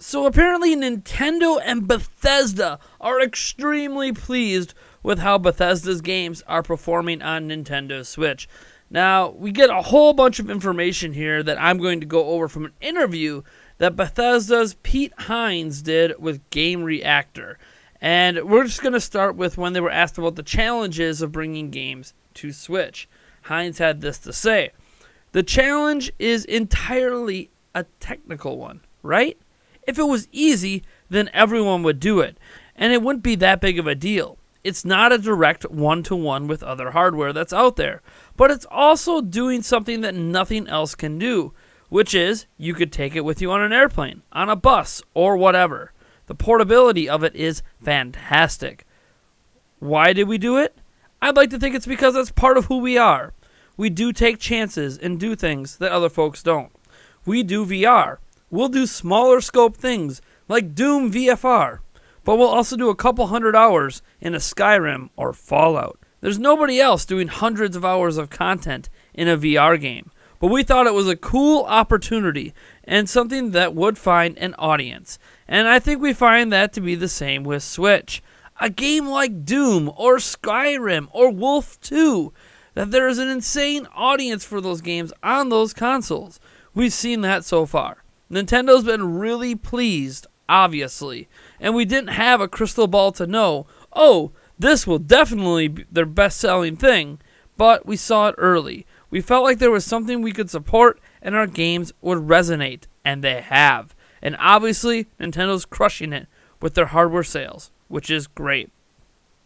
So apparently Nintendo and Bethesda are extremely pleased with how Bethesda's games are performing on Nintendo Switch. Now, we get a whole bunch of information here that I'm going to go over from an interview that Bethesda's Pete Hines did with Game Reactor. And we're just going to start with when they were asked about the challenges of bringing games to Switch. Hines had this to say: "The challenge is entirely a technical one, right? If it was easy, then everyone would do it, and it wouldn't be that big of a deal. It's not a direct one-to-one with other hardware that's out there, but it's also doing something that nothing else can do, which is you could take it with you on an airplane, on a bus, or whatever. The portability of it is fantastic." Why did we do it? I'd like to think it's because that's part of who we are. We do take chances and do things that other folks don't. We do VR. We'll do smaller scope things like Doom VFR, but we'll also do a couple 100 hours in a Skyrim or Fallout. There's nobody else doing hundreds of hours of content in a VR game, but we thought it was a cool opportunity and something that would find an audience. And I think we find that to be the same with Switch. A game like Doom or Skyrim or Wolf 2, that there is an insane audience for those games on those consoles. We've seen that so far. Nintendo's been really pleased, obviously, and we didn't have a crystal ball to know, oh, this will definitely be their best-selling thing, but we saw it early. We felt like there was something we could support and our games would resonate, and they have. And obviously, Nintendo's crushing it with their hardware sales, which is great.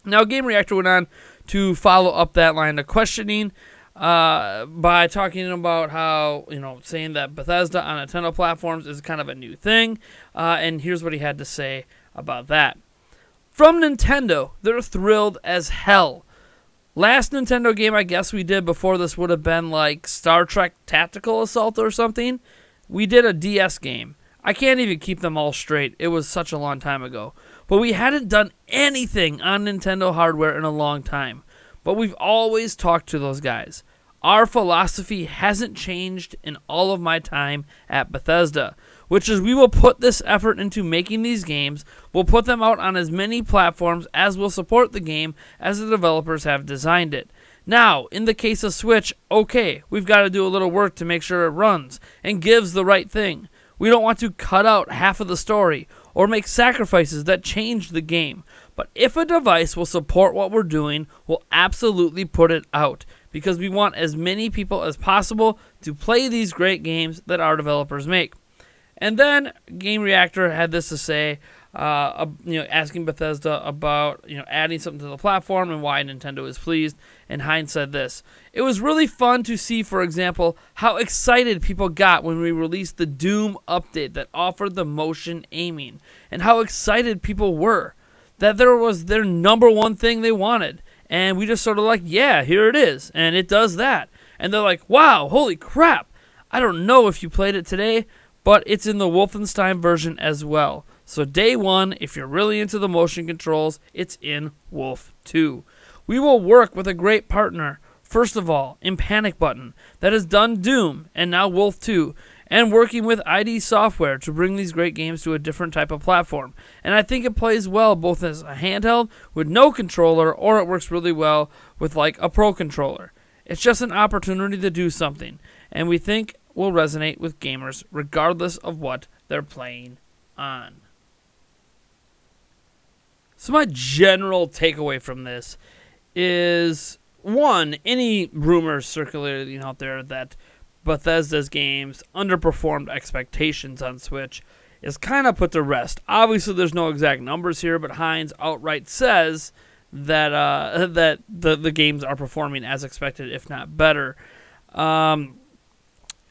Now, Game Reactor went on to follow up that line of questioning by talking about how, saying that Bethesda on Nintendo platforms is kind of a new thing. And here's what he had to say about that. From Nintendo, they're thrilled as hell. Last Nintendo game I guess we did before this would have been like Star Trek Tactical Assault or something. We did a DS game. I can't even keep them all straight. It was such a long time ago. But we hadn't done anything on Nintendo hardware in a long time. But we've always talked to those guys. Our philosophy hasn't changed in all of my time at Bethesda, which is we will put this effort into making these games. We'll put them out on as many platforms as will support the game as the developers have designed it. Now, in the case of Switch, okay, we've got to do a little work to make sure it runs and gives the right thing. We don't want to cut out half of the story or make sacrifices that change the game. But if a device will support what we're doing, we'll absolutely put it out, because we want as many people as possible to play these great games that our developers make. And then Game Reactor had this to say, asking Bethesda about adding something to the platform and why Nintendo is pleased. And Hines said this: "It was really fun to see, for example, how excited people got when we released the Doom update that offered the motion aiming, and how excited people were that there was their number one thing they wanted. And we just sort of like, yeah, here it is, and it does that. And they're like, wow, holy crap. I don't know if you played it today, but it's in the Wolfenstein version as well. So day one, if you're really into the motion controls, it's in Wolf 2. We will work with a great partner, first of all, in Panic Button, that has done Doom and now Wolf 2, and working with ID Software to bring these great games to a different type of platform. And I think it plays well both as a handheld with no controller, or it works really well with like a Pro controller. It's just an opportunity to do something, and we think will resonate with gamers regardless of what they're playing on." So my general takeaway from this is, one, any rumors circulating out there that Bethesda's games underperformed expectations on Switch is kind of put to rest. Obviously, there's no exact numbers here, but Hines outright says that that the games are performing as expected, if not better. And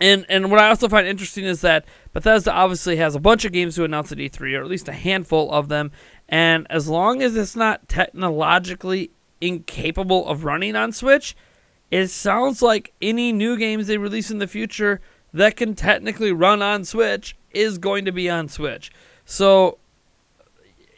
what I also find interesting is that Bethesda obviously has a bunch of games to announce at E3, or at least a handful of them, and as long as it's not technologically incapable of running on Switch, it sounds like any new games they release in the future that can technically run on Switch is going to be on Switch. So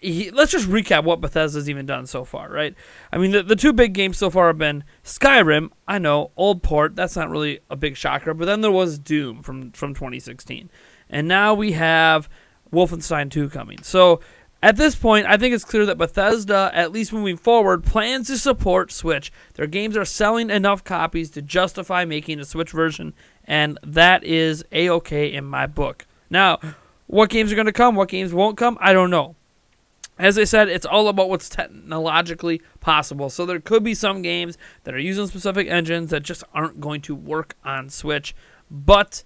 let's just recap what Bethesda's even done so far, right? I mean, the two big games so far have been Skyrim. I know, old port. That's not really a big shocker. But then there was Doom from 2016. And now we have Wolfenstein 2 coming. So at this point, I think it's clear that Bethesda, at least moving forward, plans to support Switch. Their games are selling enough copies to justify making a Switch version, and that is A-okay in my book. Now, what games are going to come, what games won't come, I don't know. As I said, it's all about what's technologically possible. So there could be some games that are using specific engines that just aren't going to work on Switch, but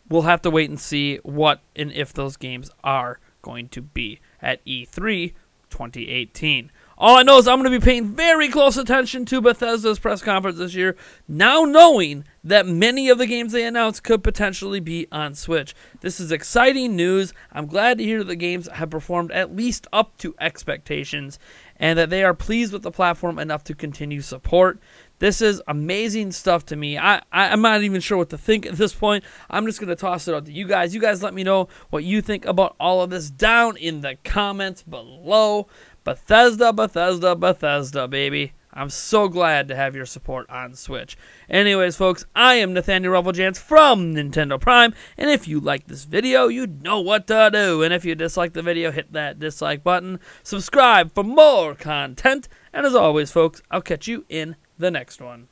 we'll have to wait and see what and if those games are going to be at E3 2018. All I know is I'm going to be paying very close attention to Bethesda's press conference this year, now knowing that many of the games they announced could potentially be on Switch. This is exciting news. I'm glad to hear that the games have performed at least up to expectations and that they are pleased with the platform enough to continue support. This is amazing stuff to me. I'm not even sure what to think at this point. I'm just going to toss it out to you guys. You guys let me know what you think about all of this down in the comments below. Bethesda, Bethesda, Bethesda, baby. I'm so glad to have your support on Switch. Anyways, folks, I am Nathaniel Rufflejans from Nintendo Prime, and if you like this video, you know what to do. And if you dislike the video, hit that dislike button. Subscribe for more content. And as always, folks, I'll catch you in the next one.